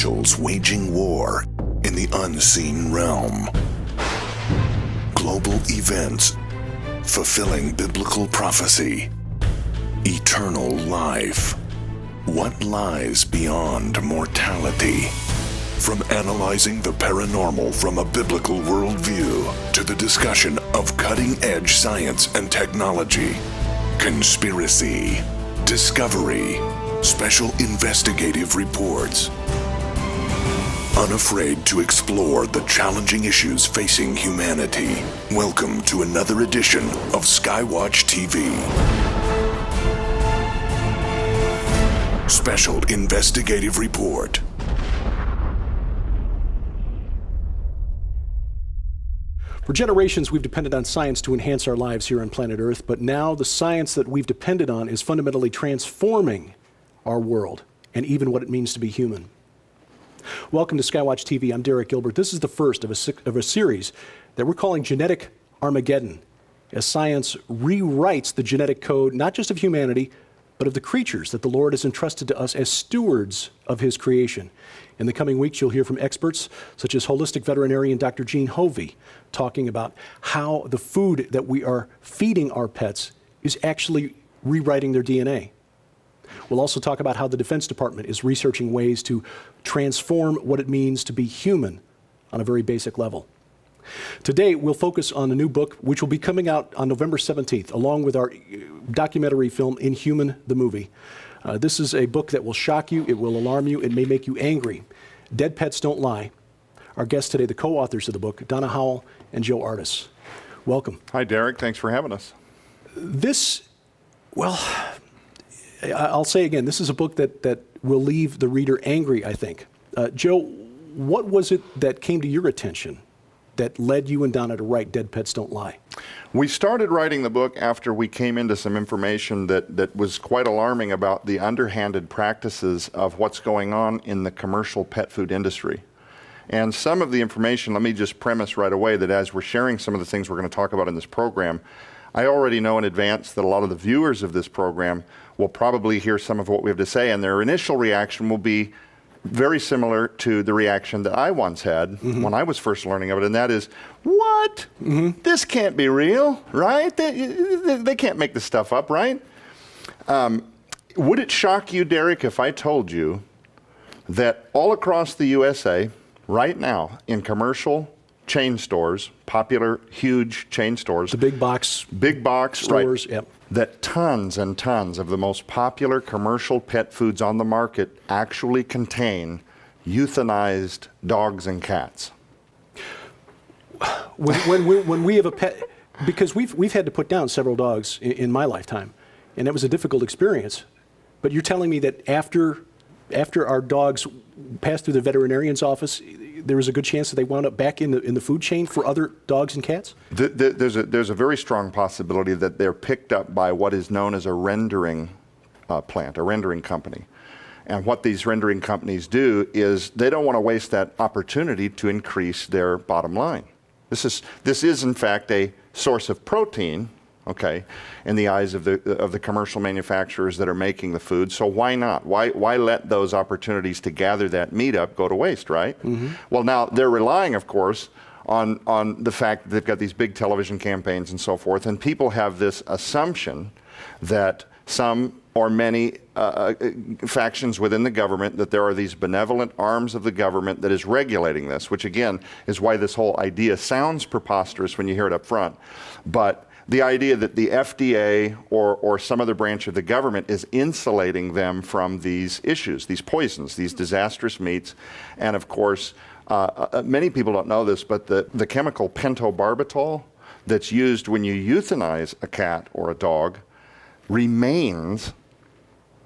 angels waging war in the unseen realm. Global events fulfilling biblical prophecy. Eternal life. What lies beyond mortality? From analyzing the paranormal from a biblical worldview to the discussion of cutting-edge science and technology. Conspiracy. Discovery. Special investigative reports. Unafraid to explore the challenging issues facing humanity. Welcome to another edition of Skywatch TV. Special Investigative Report. For generations, we've depended on science to enhance our lives here on planet Earth, but now the science that we've depended on is fundamentally transforming our world and even what it means to be human. Welcome to Skywatch TV. I'm Derek Gilbert. This is the first of a series that we're calling Genetic Armageddon, as science rewrites the genetic code, not just of humanity, but of the creatures that the Lord has entrusted to us as stewards of His creation. In the coming weeks, you'll hear from experts such as holistic veterinarian Dr. Gene Hovey, talking about how the food that we are feeding our pets is actually rewriting their DNA. We'll also talk about how the Defense Department is researching ways to transform what it means to be human on a very basic level. Today, we'll focus on a new book which will be coming out on November 17th, along with our documentary film, Inhuman, the movie. This is a book that will shock you, it will alarm you, it may make you angry. Dead Pets Don't Lie. Our guests today, the co-authors of the book, Donna Howell and Joe Artis. Welcome. Hi, Derek. Thanks for having us. I'll say again, this is a book that will leave the reader angry, I think. Joe, what was it that came to your attention that led you and Donna to write Dead Pets Don't Lie? We started writing the book after we came into some information that was quite alarming about the underhanded practices of what's going on in the commercial pet food industry. And some of the information, let me just premise right away that as we're sharing some of the things we're going to talk about in this program, I already know in advance that a lot of the viewers of this program will probably hear some of what we have to say, and their initial reaction will be very similar to the reaction that I once had when I was first learning of it, and that is, what? This can't be real, right? They can't make this stuff up, right? Would it shock you, Derek, if I told you that all across the USA, right now, in commercial chain stores, popular, huge chain stores. The big box stores, right, yep. That tons and tons of the most popular commercial pet foods on the market actually contain euthanized dogs and cats. When we have a pet, because we've had to put down several dogs in my lifetime, and that was a difficult experience. But you're telling me that after our dogs passed through the veterinarian's office, there was a good chance that they wound up back in the food chain for other dogs and cats? There's a very strong possibility that they're picked up by what is known as a rendering plant, a rendering company. And what these rendering companies do is they don't want to waste that opportunity to increase their bottom line. This is in fact a source of protein, okay, in the eyes of the commercial manufacturers that are making the food. So why not? Why let those opportunities to gather that meat up go to waste, right? Well, now they're relying, of course, on the fact that they've got these big television campaigns and so forth, and people have this assumption that some or many factions within the government, that there are these benevolent arms of the government that is regulating this, which again is why this whole idea sounds preposterous when you hear it up front. But the idea that the FDA or some other branch of the government is insulating them from these issues, these poisons, these disastrous meats. And of course, many people don't know this, but the chemical pentobarbital that's used when you euthanize a cat or a dog remains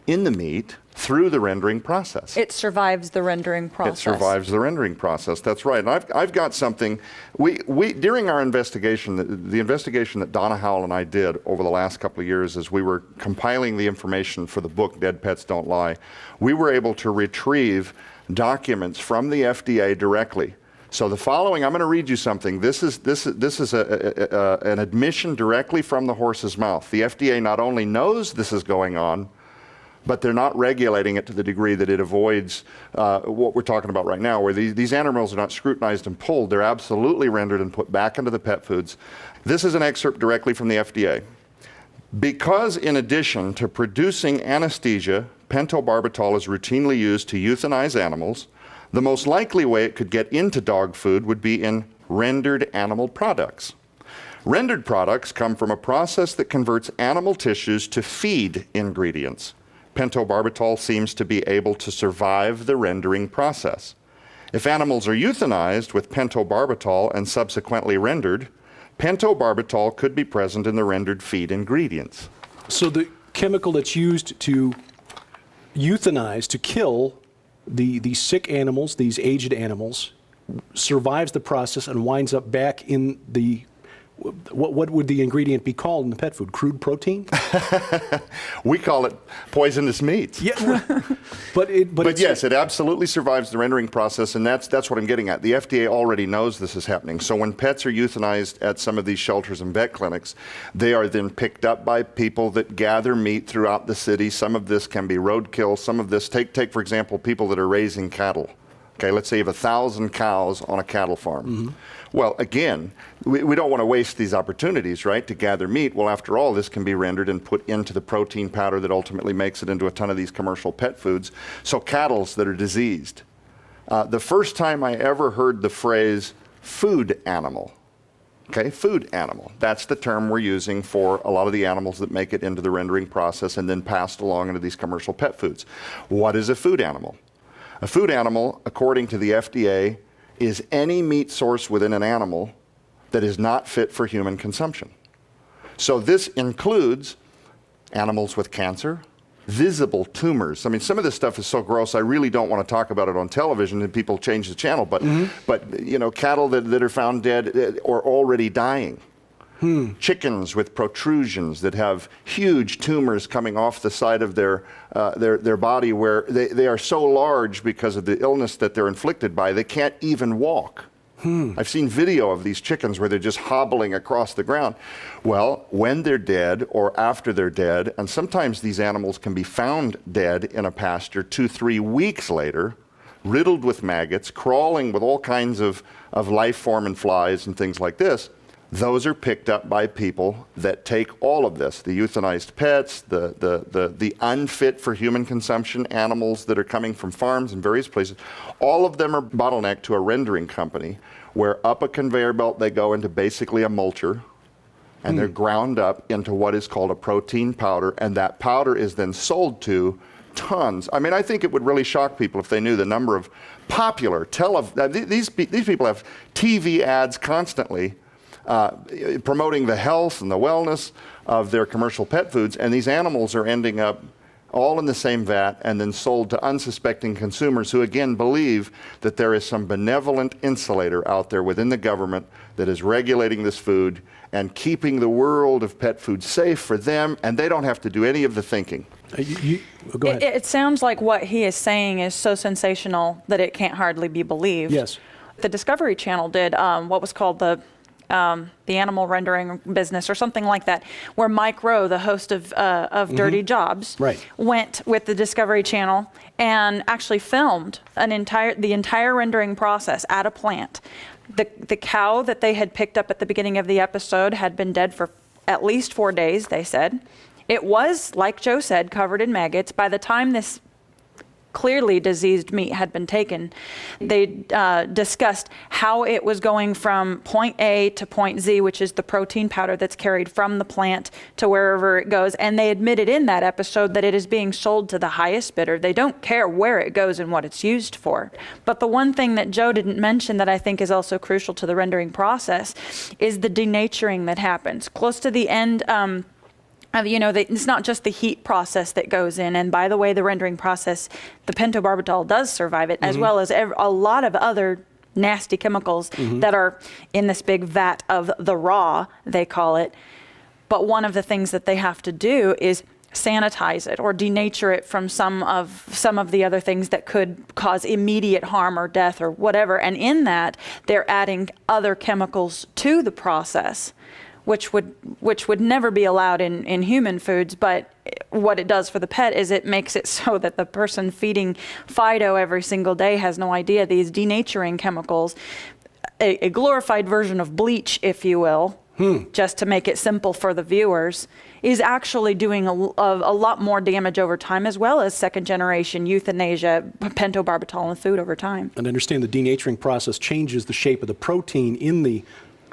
in the meat through the rendering process. It survives the rendering process. It survives the rendering process. That's right. And I've got something. We during our investigation, the investigation that Donna Howell and I did over the last couple of years, as we were compiling the information for the book Dead Pets Don't Lie, we were able to retrieve documents from the FDA directly. So the following, I'm going to read you something. This is an admission directly from the horse's mouth. The FDA not only knows this is going on, but they're not regulating it to the degree that it avoids what we're talking about right now, where these animals are not scrutinized and pulled. They're absolutely rendered and put back into the pet foods. This is an excerpt directly from the FDA. Because in addition to producing anesthesia, pentobarbital is routinely used to euthanize animals, the most likely way it could get into dog food would be in rendered animal products. Rendered products come from a process that converts animal tissues to feed ingredients. Pentobarbital seems to be able to survive the rendering process. If animals are euthanized with pentobarbital and subsequently rendered, pentobarbital could be present in the rendered feed ingredients. So the chemical that's used to euthanize, to kill these sick animals, these aged animals, survives the process and winds up back in the, what would the ingredient be called in the pet food? Crude protein? We call it poisonous meat. Yeah, but yes, it absolutely survives the rendering process, and that's what I'm getting at. The FDA already knows this is happening. So when pets are euthanized at some of these shelters and vet clinics, they are then picked up by people that gather meat throughout the city. Some of this can be roadkill. Some of this, take for example, people that are raising cattle. Okay, let's say you have 1,000 cows on a cattle farm. Mm-hmm. Well, again, we don't want to waste these opportunities, right, to gather meat. Well, after all, this can be rendered and put into the protein powder that ultimately makes it into a ton of these commercial pet foods. So cattles that are diseased. The first time I ever heard the phrase food animal, okay, food animal, that's the term we're using for a lot of the animals that make it into the rendering process and then passed along into these commercial pet foods. What is a food animal? A food animal, according to the FDA, is any meat source within an animal that is not fit for human consumption. So this includes animals with cancer, visible tumors. I mean, some of this stuff is so gross, I really don't want to talk about it on television and people change the channel, but, but you know, cattle that are found dead or already dying. Chickens with protrusions that have huge tumors coming off the side of their body where they are so large because of the illness that they're inflicted by, they can't even walk. I've seen video of these chickens where they're just hobbling across the ground. Well, when they're dead or after they're dead, and sometimes these animals can be found dead in a pasture 2-3 weeks later, riddled with maggots, crawling with all kinds of life form and flies and things like this. Those are picked up by people that take all of this, the euthanized pets, the unfit for human consumption animals that are coming from farms and various places. All of them are bottlenecked to a rendering company where up a conveyor belt they go into basically a mulcher, and they're ground up into what is called a protein powder, and that powder is then sold to tons. I mean, I think it would really shock people if they knew the number of popular these people have TV ads constantly promoting the health and the wellness of their commercial pet foods, and these animals are ending up all in the same vat and then sold to unsuspecting consumers who again believe that there is some benevolent insulator out there within the government that is regulating this food and keeping the world of pet food safe for them, and they don't have to do any of the thinking. Go ahead. It sounds like what he is saying is so sensational that it can't hardly be believed. Yes. The Discovery Channel did what was called the animal rendering business or something like that, where Mike Rowe, the host of Dirty Jobs, went with the Discovery Channel and actually filmed the entire rendering process at a plant. The cow that they had picked up at the beginning of the episode had been dead for at least 4 days, they said. It was, like Joe said, covered in maggots. By the time this clearly diseased meat had been taken, they discussed how it was going from point A to point Z, which is the protein powder that's carried from the plant to wherever it goes. And they admitted in that episode that it is being sold to the highest bidder. They don't care where it goes and what it's used for. But the one thing that Joe didn't mention that I think is also crucial to the rendering process is the denaturing that happens. Close to the end, it's not just the heat process that goes in. And by the way, the rendering process, the pentobarbital does survive it, as well as a lot of other nasty chemicals that are in this big vat of the raw, they call it. But one of the things that they have to do is sanitize it or denature it from some of the other things that could cause immediate harm or death or whatever. And in that, they're adding other chemicals to the process, which would never be allowed in human foods, but what it does for the pet is it makes it so that the person feeding Fido every single day has no idea these denaturing chemicals, a glorified version of bleach, if you will, just to make it simple for the viewers, is actually doing a lot more damage over time, as well as second-generation euthanasia, pentobarbital in food over time. And understand the denaturing process changes the shape of the protein in the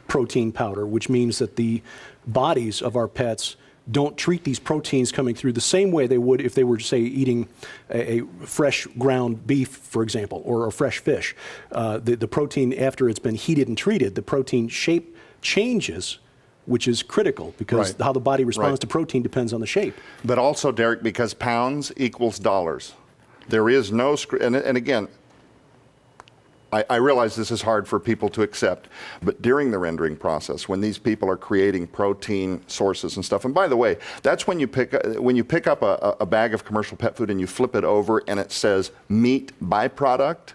protein powder, which means that the bodies of our pets don't treat these proteins coming through the same way they would if they were, say, eating a fresh ground beef, for example, or a fresh fish. The protein, after it's been heated and treated, the protein shape changes, which is critical because how the body responds to protein depends on the shape. But also, Derek, because pounds equals dollars. There is no, and again, I realize this is hard for people to accept, but during the rendering process, when these people are creating protein sources and stuff, and by the way, that's when you pick up a bag of commercial pet food and you flip it over and it says meat byproduct.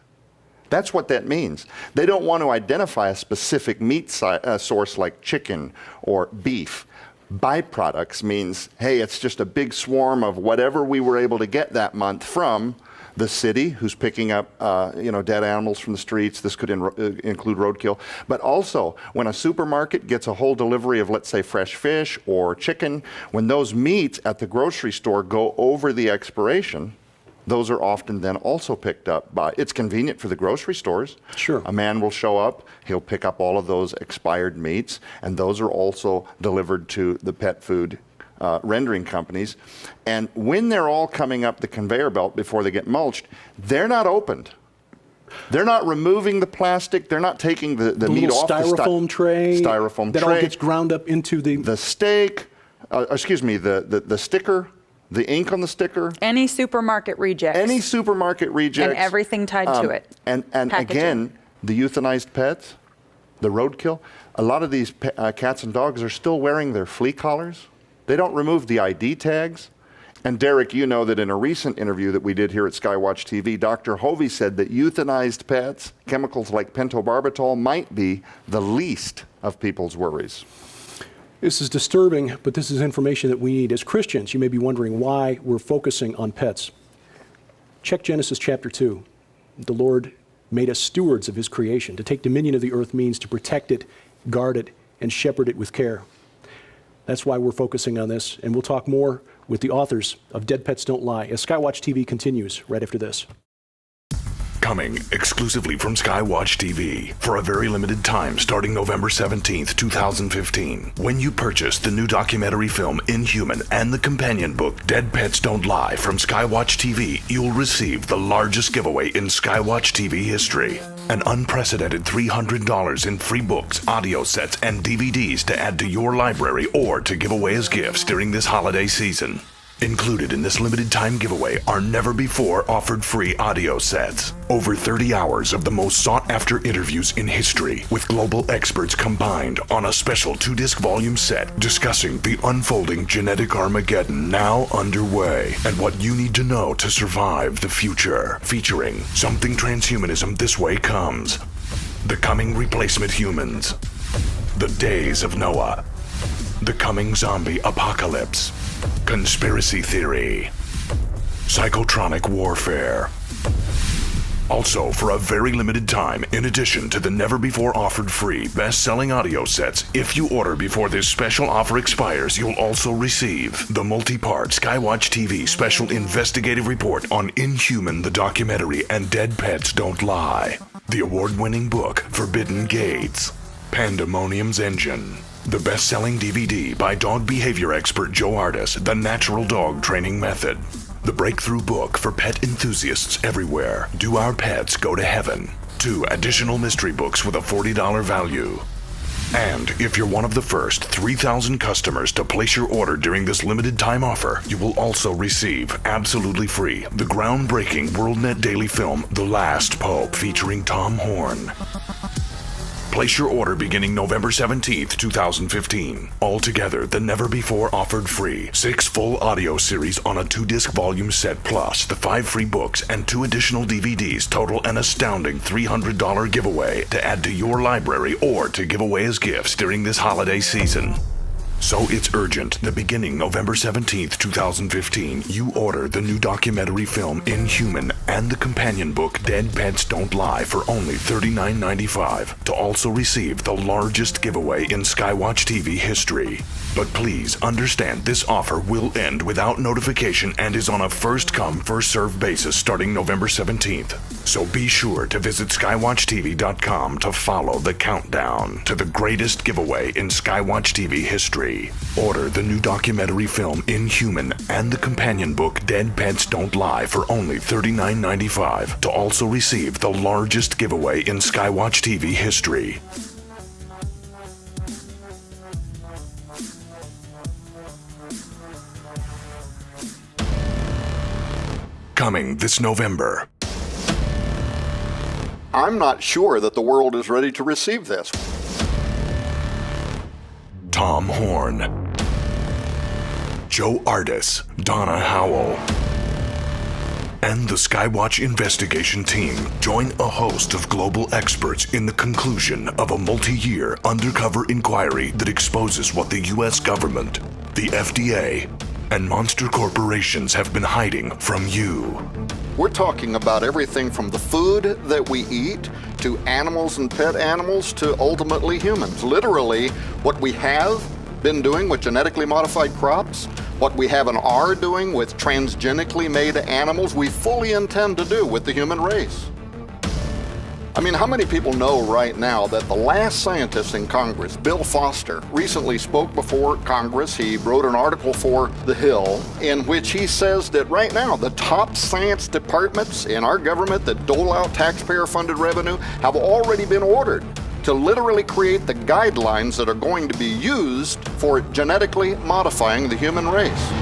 That's what that means. They don't want to identify a specific meat source like chicken or beef. Byproducts means, hey, it's just a big swarm of whatever we were able to get that month from the city, who's picking up dead animals from the streets. This could include roadkill. But also, when a supermarket gets a whole delivery of, let's say, fresh fish or chicken, when those meats at the grocery store go over the expiration, those are often then also picked up by, it's convenient for the grocery stores. Sure. A man will show up, he'll pick up all of those expired meats, and those are also delivered to the pet food rendering companies. And when they're all coming up the conveyor belt before they get mulched, they're not opened. They're not removing the plastic. They're not taking the meat off styrofoam tray. Styrofoam that tray. all gets ground up into the steak. The sticker. The ink on the sticker. Any supermarket rejects. Any supermarket rejects. And everything tied to it. And again, the euthanized pets, the roadkill, a lot of these cats and dogs are still wearing their flea collars. They don't remove the ID tags. And Derek, you know that in a recent interview that we did here at Skywatch TV, Dr. Hovey said that euthanized pets, chemicals like pentobarbital, might be the least of people's worries. This is disturbing, but this is information that we need. As Christians, you may be wondering why we're focusing on pets. Check Genesis chapter 2. The Lord made us stewards of his creation. To take dominion of the earth means to protect it, guard it, and shepherd it with care. That's why we're focusing on this, and we'll talk more with the authors of Dead Pets Don't Lie as Skywatch TV continues right after this. Coming exclusively from Skywatch TV for a very limited time starting November 17th, 2015. When you purchase the new documentary film Inhuman and the companion book Dead Pets Don't Lie from Skywatch TV, you'll receive the largest giveaway in Skywatch TV history. An unprecedented $300 in free books, audio sets, and DVDs to add to your library or to give away as gifts during this holiday season. Included in this limited time giveaway are never-before offered free audio sets. Over 30 hours of the most sought-after interviews in history with global experts combined on a special 2-disc volume set discussing the unfolding genetic Armageddon now underway and what you need to know to survive the future. Featuring Something Transhumanism This Way Comes, The Coming Replacement Humans, The Days of Noah, The Coming Zombie Apocalypse, Conspiracy Theory, Psychotronic Warfare. Also, for a very limited time, in addition to the never-before offered free best-selling audio sets, if you order before this special offer expires, you'll also receive the multi-part Skywatch TV special investigative report on Inhuman the documentary and Dead Pets Don't Lie, the award-winning book Forbidden Gates, Pandemonium's Engine, the best-selling DVD by dog behavior expert Joe Artis, The Natural Dog Training Method. The breakthrough book for pet enthusiasts everywhere, Do Our Pets Go to Heaven? 2 additional mystery books with a $40 value. And if you're one of the first 3,000 customers to place your order during this limited time offer, you will also receive, absolutely free, the groundbreaking WorldNet daily film, The Last Pope, featuring Tom Horn. Place your order beginning November 17th, 2015. Altogether, the never-before offered free 6 full audio series on a 2-disc volume set plus the 5 free books and 2 additional DVDs total an astounding $300 giveaway to add to your library or to give away as gifts during this holiday season. So it's urgent that beginning November 17th, 2015, you order the new documentary film Inhuman and the companion book Dead Pets Don't Lie for only $39.95 to also receive the largest giveaway in Skywatch TV history. But please understand this offer will end without notification and is on a first-come, first-served basis starting November 17th. So be sure to visit skywatchtv.com to follow the countdown to the greatest giveaway in Skywatch TV history. Order the new documentary film Inhuman and the companion book Dead Pets Don't Lie for only $39.95 to also receive the largest giveaway in Skywatch TV history. Coming this November. I'm not sure that the world is ready to receive this. Tom Horn, Joe Ardis, Donna Howell, and the Skywatch investigation team join a host of global experts in the conclusion of a multi-year undercover inquiry that exposes what the U.S. government, the FDA, and monster corporations have been hiding from you. We're talking about everything from the food that we eat to animals and pet animals to ultimately humans. Literally, what we have been doing with genetically modified crops, what we have and are doing with transgenically made animals, we fully intend to do with the human race. I mean, how many people know right now that the last scientist in Congress, Bill Foster, recently spoke before Congress. He wrote an article for The Hill in which he says that right now the top science departments in our government that dole out taxpayer-funded revenue have already been ordered to literally create the guidelines that are going to be used for genetically modifying the human race.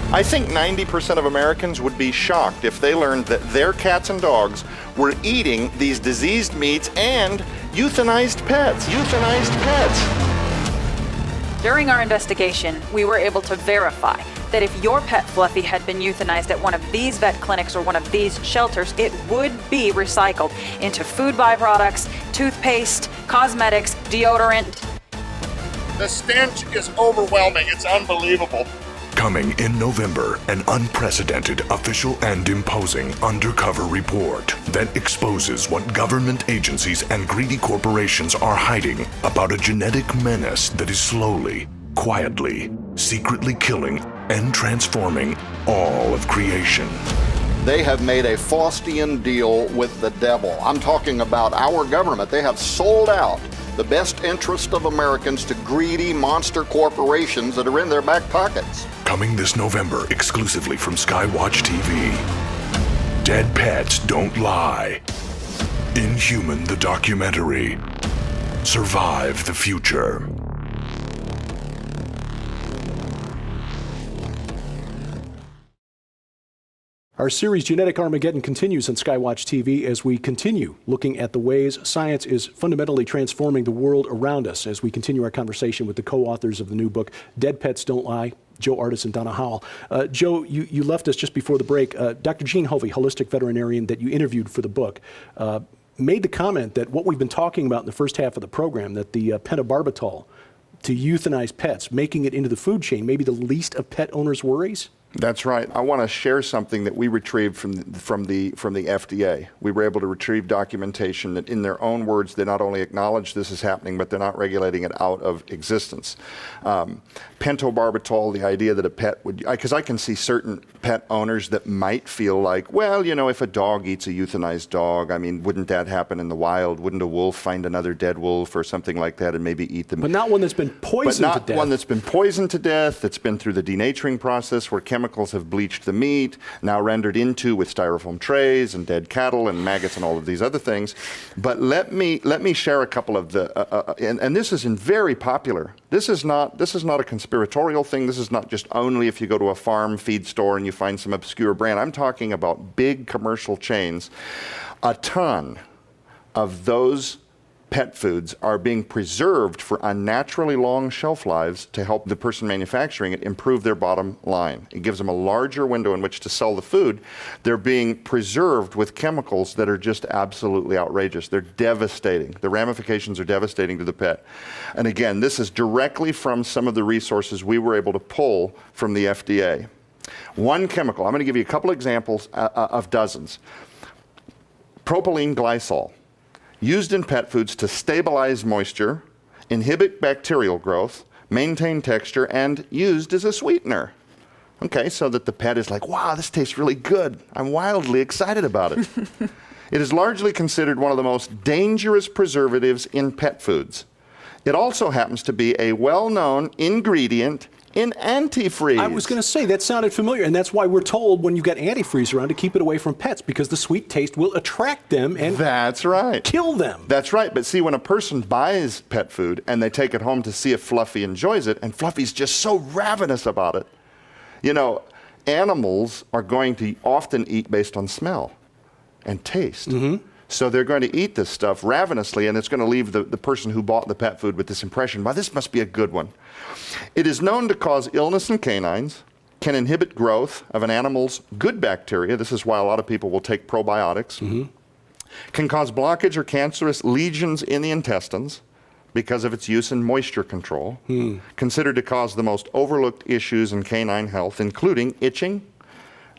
I think 90% of Americans would be shocked if they learned that their cats and dogs were eating these diseased meats and euthanized pets. Euthanized pets. During our investigation, we were able to verify that if your pet Fluffy had been euthanized at one of these vet clinics or one of these shelters, it would be recycled into food byproducts, toothpaste, cosmetics, deodorant. The stench is overwhelming. It's unbelievable. Coming in November, an unprecedented, official and imposing undercover report that exposes what government agencies and greedy corporations are hiding about a genetic menace that is slowly, quietly, secretly killing and transforming all of creation. They have made a Faustian deal with the devil. I'm talking about our government. They have sold out the best interest of Americans to greedy monster corporations that are in their back pockets. Coming this November exclusively from Skywatch TV. Dead Pets Don't Lie. Inhuman the documentary. Survive the future. Our series Genetic Armageddon continues on Skywatch TV as we continue looking at the ways science is fundamentally transforming the world around us as we continue our conversation with the co-authors of the new book, Dead Pets Don't Lie, Joe Ardis and Donna Howell. Joe, you left us just before the break. Dr. Gene Hovey, holistic veterinarian that you interviewed for the book, made the comment that what we've been talking about in the first half of the program, that the pentobarbital to euthanize pets, making it into the food chain, maybe the least of pet owners' worries? That's right. I want to share something that we retrieved from the FDA. We were able to retrieve documentation that, in their own words, they not only acknowledge this is happening, but they're not regulating it out of existence. Pentobarbital, the idea that a pet would, because I can see certain pet owners that might feel like, well, you know, if a dog eats a euthanized dog, I mean, wouldn't that happen in the wild? Wouldn't a wolf find another dead wolf or something like that and maybe eat them? But not one that's been poisoned to death. But not one that's been poisoned to death, that's been through the denaturing process where chemicals have bleached the meat, now rendered into with styrofoam trays and dead cattle and maggots and all of these other things. But let me share a couple of the, and this is very popular. This is not a conspiratorial thing. This is not just only if you go to a farm feed store and you find some obscure brand. I'm talking about big commercial chains. A ton of those pet foods are being preserved for unnaturally long shelf lives to help the person manufacturing it improve their bottom line. It gives them a larger window in which to sell the food. They're being preserved with chemicals that are just absolutely outrageous. They're devastating. The ramifications are devastating to the pet. And again, this is directly from some of the resources we were able to pull from the FDA. One chemical, I'm going to give you a couple examples of dozens. Propylene glycol, used in pet foods to stabilize moisture, inhibit bacterial growth, maintain texture, and used as a sweetener. Okay, so that the pet is like, wow, this tastes really good. I'm wildly excited about it. It is largely considered one of the most dangerous preservatives in pet foods. It also happens to be a well-known ingredient in antifreeze. I was going to say, that sounded familiar, and that's why we're told when you've got antifreeze around to keep it away from pets, because the sweet taste will attract them and that's right. kill them. That's right. But see, when a person buys pet food and they take it home to see if Fluffy enjoys it, and Fluffy's just so ravenous about it, you know, animals are going to often eat based on smell and taste. Mm-hmm. So they're going to eat this stuff ravenously, and it's going to leave the person who bought the pet food with this impression, wow, this must be a good one. It is known to cause illness in canines, can inhibit growth of an animal's good bacteria. This is why a lot of people will take probiotics. Mm-hmm. Can cause blockage or cancerous lesions in the intestines because of its use in moisture control. Considered to cause the most overlooked issues in canine health, including itching,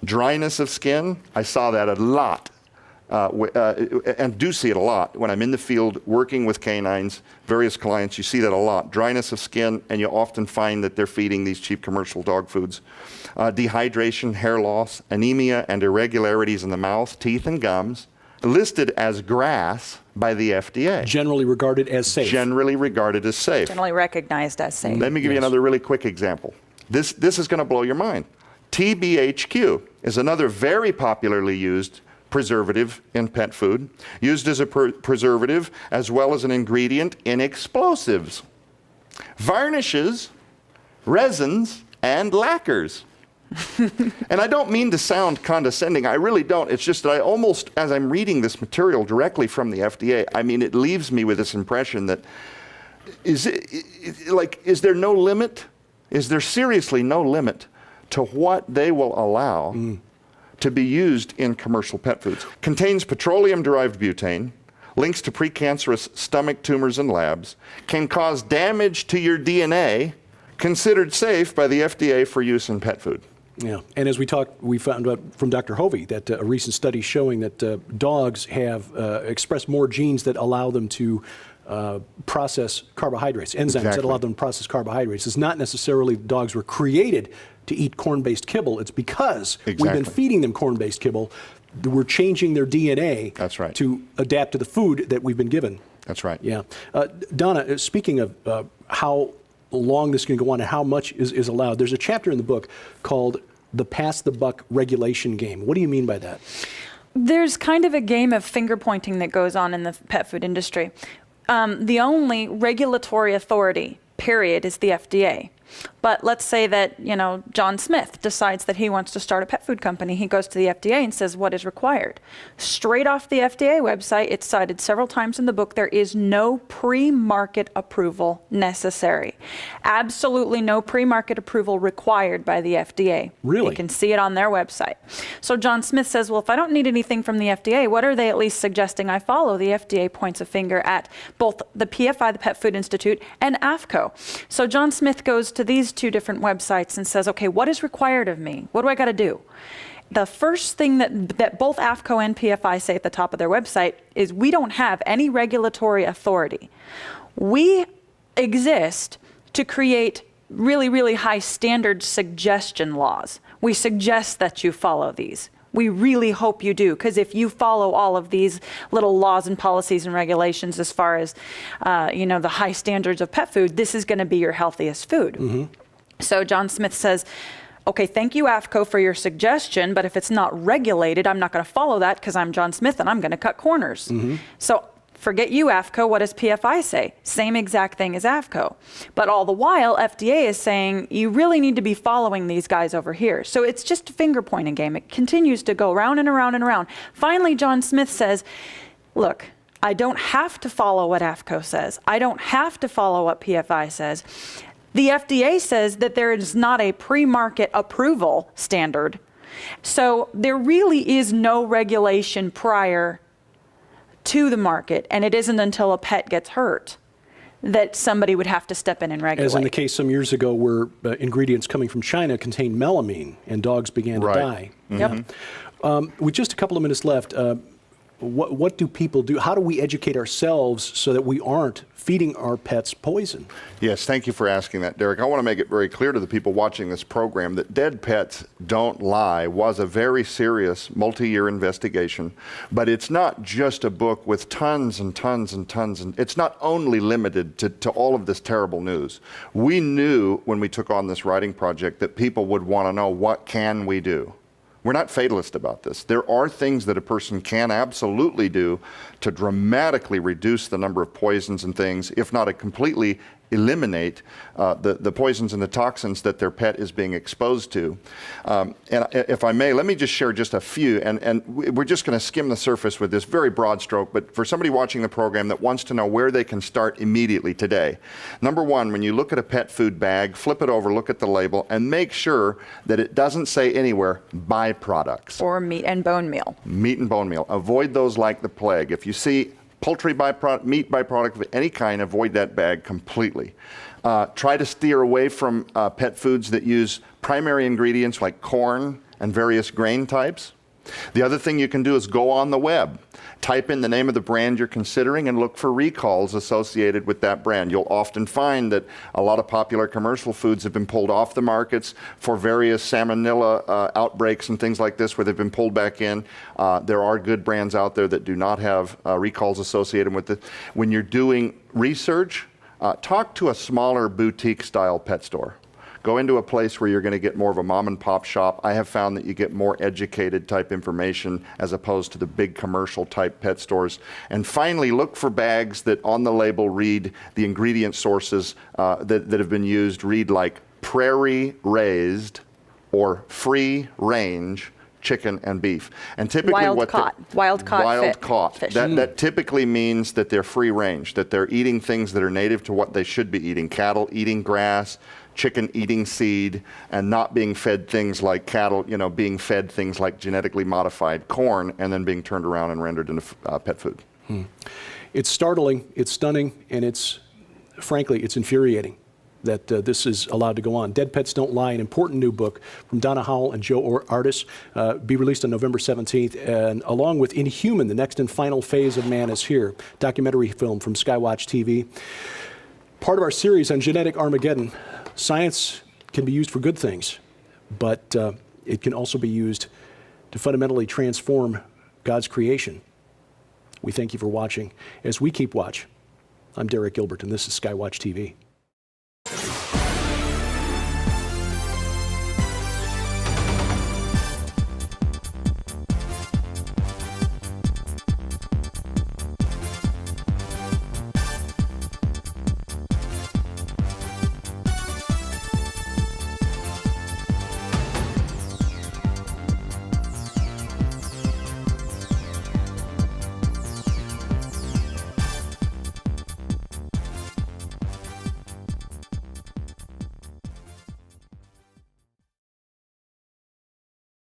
dryness of skin. I saw that a lot. And do see it a lot when I'm in the field working with canines, various clients. You see that a lot. Dryness of skin, and you often find that they're feeding these cheap commercial dog foods. Dehydration, hair loss, anemia, and irregularities in the mouth, teeth, and gums, listed as GRAS by the FDA. Generally regarded as safe. Generally regarded as safe. Generally recognized as safe. Let me give you another really quick example. This is going to blow your mind. TBHQ is another very popularly used preservative in pet food, used as a preservative as well as an ingredient in explosives, varnishes, resins, and lacquers. And I don't mean to sound condescending, I really don't. It's just that I almost, as I'm reading this material directly from the FDA, I mean, it leaves me with this impression that, is there no limit? Is there seriously no limit to what they will allow to be used in commercial pet foods? Contains petroleum-derived butane, links to precancerous stomach tumors in labs, can cause damage to your DNA, considered safe by the FDA for use in pet food. Yeah, and as we talked, we found out from Dr. Hovey that a recent study showing that dogs have expressed more genes that allow them to process carbohydrates, enzymes that allow them to process carbohydrates. It's not necessarily dogs were created to eat corn-based kibble. It's because we've been feeding them corn-based kibble. We're changing their DNA to adapt to the food that we've been given. That's right. Yeah. Donna, speaking of how long this can go on and how much is allowed, there's a chapter in the book called the Pass the Buck Regulation Game. What do you mean by that? There's kind of a game of finger pointing that goes on in the pet food industry. The only regulatory authority, period, is the FDA. But let's say that, you know, John Smith decides that he wants to start a pet food company. He goes to the FDA and says, what is required? Straight off the FDA website, it's cited several times in the book, there is no pre-market approval necessary. Absolutely no pre-market approval required by the FDA. Really? You can see it on their website. So John Smith says, well, if I don't need anything from the FDA, what are they at least suggesting I follow? The FDA points a finger at both the PFI, the Pet Food Institute, and AFCO. So John Smith goes to these two different websites and says, okay, what is required of me? What do I got to do? The first thing that both AFCO and PFI say at the top of their website is we don't have any regulatory authority. We exist to create really, really high standard suggestion laws. We suggest that you follow these. We really hope you do, because if you follow all of these little laws and policies and regulations as far as, the high standards of pet food, this is going to be your healthiest food. Mm-hmm. So John Smith says, okay, thank you, AFCO, for your suggestion, but if it's not regulated, I'm not going to follow that because I'm John Smith and I'm going to cut corners. Mm-hmm. So forget you, AFCO. What does PFI say? Same exact thing as AFCO. But all the while, FDA is saying, you really need to be following these guys over here. So it's just a finger-pointing game. It continues to go round and around and around. Finally, John Smith says, look, I don't have to follow what AFCO says. I don't have to follow what PFI says. The FDA says that there is not a pre-market approval standard. So there really is no regulation prior to the market, and it isn't until a pet gets hurt that somebody would have to step in and regulate. As in the case some years ago where ingredients coming from China contained melamine and dogs began to die. Yep. With just a couple of minutes left, what do people do? How do we educate ourselves so that we aren't feeding our pets poison? Yes, thank you for asking that, Derek. I want to make it very clear to the people watching this program that Dead Pets Don't Lie was a very serious multi-year investigation, but it's not just a book with tons and tons and tons, and it's not only limited to all of this terrible news. We knew when we took on this writing project that people would want to know, what can we do? We're not fatalist about this. There are things that a person can absolutely do to dramatically reduce the number of poisons and things, if not completely eliminate the poisons and the toxins that their pet is being exposed to. And if I may, let me just share just a few, and we're just going to skim the surface with this very broad stroke, but for somebody watching the program that wants to know where they can start immediately today. Number one, when you look at a pet food bag, flip it over, look at the label, and make sure that it doesn't say anywhere byproducts. Or meat and bone meal. Meat and bone meal. Avoid those like the plague. If you see poultry byproduct, meat byproduct of any kind, avoid that bag completely. Try to steer away from pet foods that use primary ingredients like corn and various grain types. The other thing you can do is go on the web. Type in the name of the brand you're considering and look for recalls associated with that brand. You'll often find that a lot of popular commercial foods have been pulled off the markets for various salmonella outbreaks and things like this where they've been pulled back in. There are good brands out there that do not have recalls associated with it. When you're doing research, talk to a smaller boutique-style pet store. Go into a place where you're going to get more of a mom and pop shop. I have found that you get more educated type information as opposed to the big commercial type pet stores. And finally, look for bags that on the label read the ingredient sources that have been used, read like prairie raised or free range chicken and beef. And typically wild caught fish. That typically means that they're free range, that they're eating things that are native to what they should be eating. Cattle eating grass, chicken eating seed, and not being fed things like cattle, being fed things like genetically modified corn and then being turned around and rendered into pet food. It's startling, it's stunning, and frankly, it's infuriating that this is allowed to go on. Dead Pets Don't Lie, an important new book from Donna Howell and Joe Artis, be released on November 17th, and along with Inhuman, the next and final phase of man is here, documentary film from Skywatch TV. Part of our series on genetic Armageddon. Science can be used for good things, but it can also be used to fundamentally transform God's creation. We thank you for watching. As we keep watch, I'm Derek Gilbert, and this is Skywatch TV.